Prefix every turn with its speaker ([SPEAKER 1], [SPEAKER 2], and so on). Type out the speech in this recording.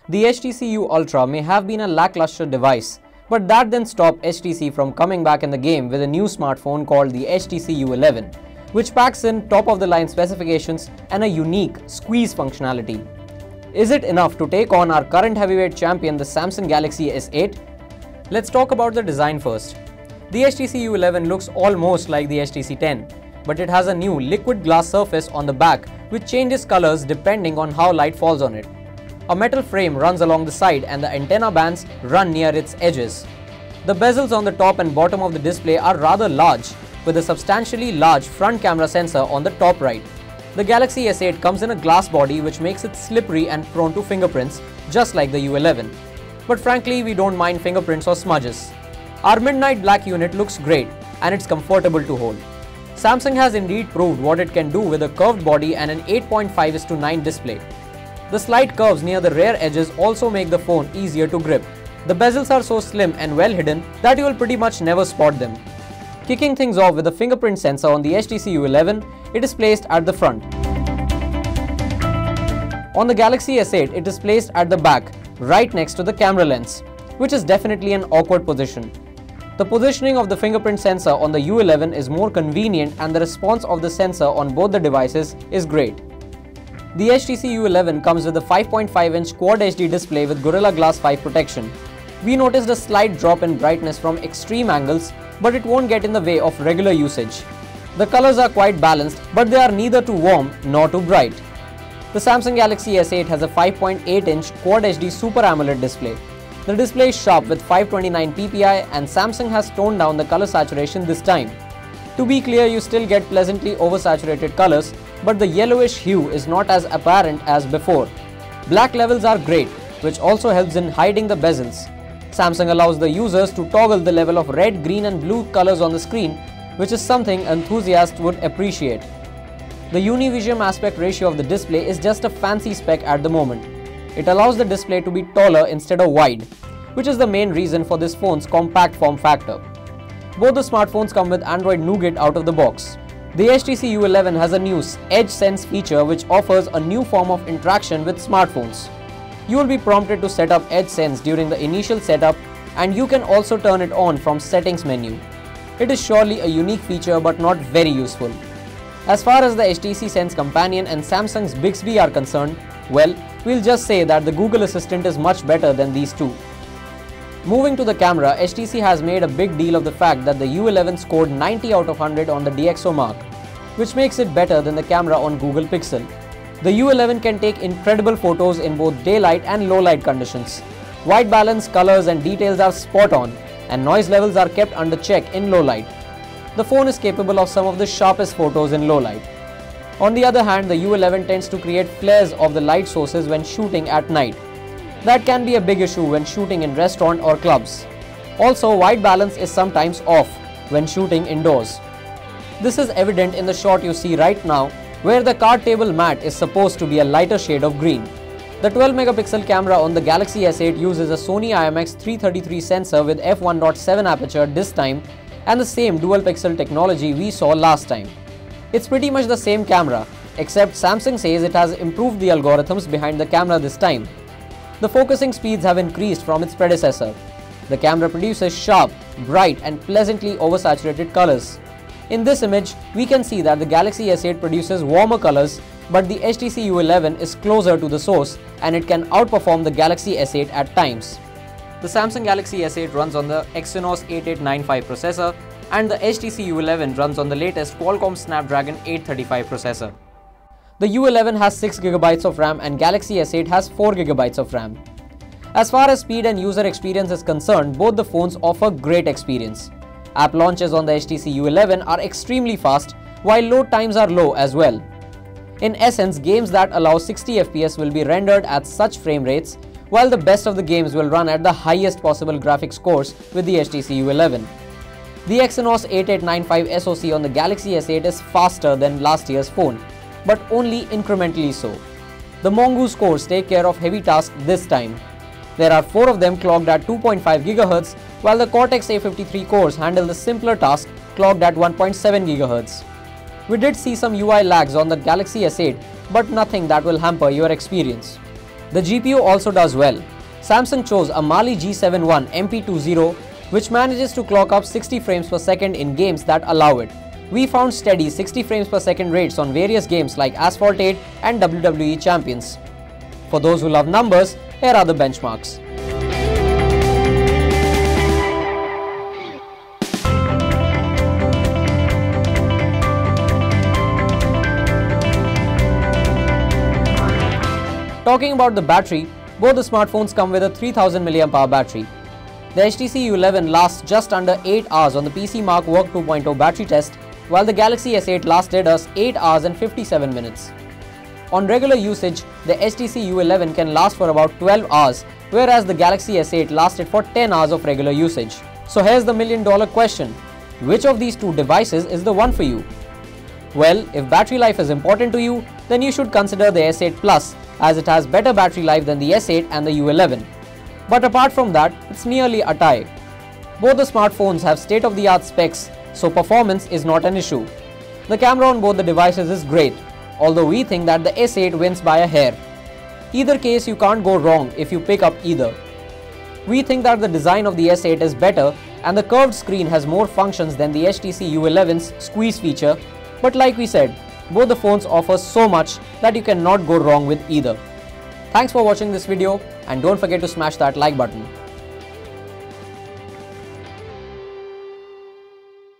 [SPEAKER 1] The HTC U Ultra may have been a lackluster device, but that didn't stop HTC from coming back in the game with a new smartphone called the HTC U11, which packs in top-of-the-line specifications and a unique squeeze functionality. Is it enough to take on our current heavyweight champion, the Samsung Galaxy S8? Let's talk about the design first. The HTC U11 looks almost like the HTC 10, but it has a new liquid glass surface on the back which changes colors depending on how light falls on it. A metal frame runs along the side and the antenna bands run near its edges. The bezels on the top and bottom of the display are rather large, with a substantially large front camera sensor on the top right. The Galaxy S8 comes in a glass body which makes it slippery and prone to fingerprints, just like the U11. But frankly, we don't mind fingerprints or smudges. Our midnight black unit looks great and it's comfortable to hold. Samsung has indeed proved what it can do with a curved body and an 8.5:9 display. The slight curves near the rear edges also make the phone easier to grip. The bezels are so slim and well hidden that you will pretty much never spot them. Kicking things off with a fingerprint sensor on the HTC U11, it is placed at the front. On the Galaxy S8, it is placed at the back, right next to the camera lens, which is definitely an awkward position. The positioning of the fingerprint sensor on the U11 is more convenient and the response of the sensor on both the devices is great. The HTC U11 comes with a 5.5-inch Quad HD display with Gorilla Glass 5 protection. We noticed a slight drop in brightness from extreme angles, but it won't get in the way of regular usage. The colors are quite balanced, but they are neither too warm nor too bright. The Samsung Galaxy S8 has a 5.8-inch Quad HD Super AMOLED display. The display is sharp with 529 ppi and Samsung has toned down the color saturation this time. To be clear, you still get pleasantly oversaturated colors, but the yellowish hue is not as apparent as before. Black levels are great, which also helps in hiding the bezels. Samsung allows the users to toggle the level of red, green and blue colors on the screen, which is something enthusiasts would appreciate. The Univision aspect ratio of the display is just a fancy spec at the moment. It allows the display to be taller instead of wide, which is the main reason for this phone's compact form factor. Both the smartphones come with Android Nougat out of the box. The HTC U11 has a new Edge Sense feature which offers a new form of interaction with smartphones. You will be prompted to set up Edge Sense during the initial setup, and you can also turn it on from Settings menu. It is surely a unique feature but not very useful. As far as the HTC Sense Companion and Samsung's Bixby are concerned, well, we'll just say that the Google Assistant is much better than these two. Moving to the camera, HTC has made a big deal of the fact that the U11 scored 90 out of 100 on the DxO Mark, which makes it better than the camera on Google Pixel. The U11 can take incredible photos in both daylight and low light conditions. White balance, colors and details are spot on, and noise levels are kept under check in low light. The phone is capable of some of the sharpest photos in low light. On the other hand, the U11 tends to create flares of the light sources when shooting at night. That can be a big issue when shooting in restaurants or clubs. Also, white balance is sometimes off when shooting indoors. This is evident in the shot you see right now, where the card table mat is supposed to be a lighter shade of green. The 12-megapixel camera on the Galaxy S8 uses a Sony IMX333 sensor with f1.7 aperture this time and the same dual-pixel technology we saw last time. It's pretty much the same camera, except Samsung says it has improved the algorithms behind the camera this time. The focusing speeds have increased from its predecessor. The camera produces sharp, bright and pleasantly oversaturated colors. In this image, we can see that the Galaxy S8 produces warmer colors, but the HTC U11 is closer to the source and it can outperform the Galaxy S8 at times. The Samsung Galaxy S8 runs on the Exynos 8895 processor and the HTC U11 runs on the latest Qualcomm Snapdragon 835 processor. The U11 has 6GB of RAM and Galaxy S8 has 4GB of RAM. As far as speed and user experience is concerned, both the phones offer great experience. App launches on the HTC U11 are extremely fast, while load times are low as well. In essence, games that allow 60 FPS will be rendered at such frame rates, while the best of the games will run at the highest possible graphics scores with the HTC U11. The Exynos 8895 SoC on the Galaxy S8 is faster than last year's phone, but only incrementally so. The Mongoose cores take care of heavy tasks this time. There are 4 of them clocked at 2.5 GHz, while the Cortex A53 cores handle the simpler task clocked at 1.7 GHz. We did see some UI lags on the Galaxy S8, but nothing that will hamper your experience. The GPU also does well. Samsung chose a Mali G7 MP20 which manages to clock up 60 frames per second in games that allow it. We found steady 60 frames per second rates on various games like Asphalt 8 and WWE Champions. For those who love numbers, here are the benchmarks. Talking about the battery, both the smartphones come with a 3000 mAh battery. The HTC U11 lasts just under 8 hours on the PC Mark Work 2.0 battery test, while the Galaxy S8 lasted us 8 hours and 57 minutes. On regular usage, the HTC U11 can last for about 12 hours, whereas the Galaxy S8 lasted for 10 hours of regular usage. So here's the million-dollar question: which of these two devices is the one for you? Well, if battery life is important to you, then you should consider the S8 Plus, as it has better battery life than the S8 and the U11. But apart from that, it's nearly a tie. Both the smartphones have state-of-the-art specs, so performance is not an issue. The camera on both the devices is great, although we think that the S8 wins by a hair. Either case, you can't go wrong if you pick up either. We think that the design of the S8 is better and the curved screen has more functions than the HTC U11's squeeze feature, but like we said, both the phones offer so much that you cannot go wrong with either. Thanks for watching this video and don't forget to smash that like button.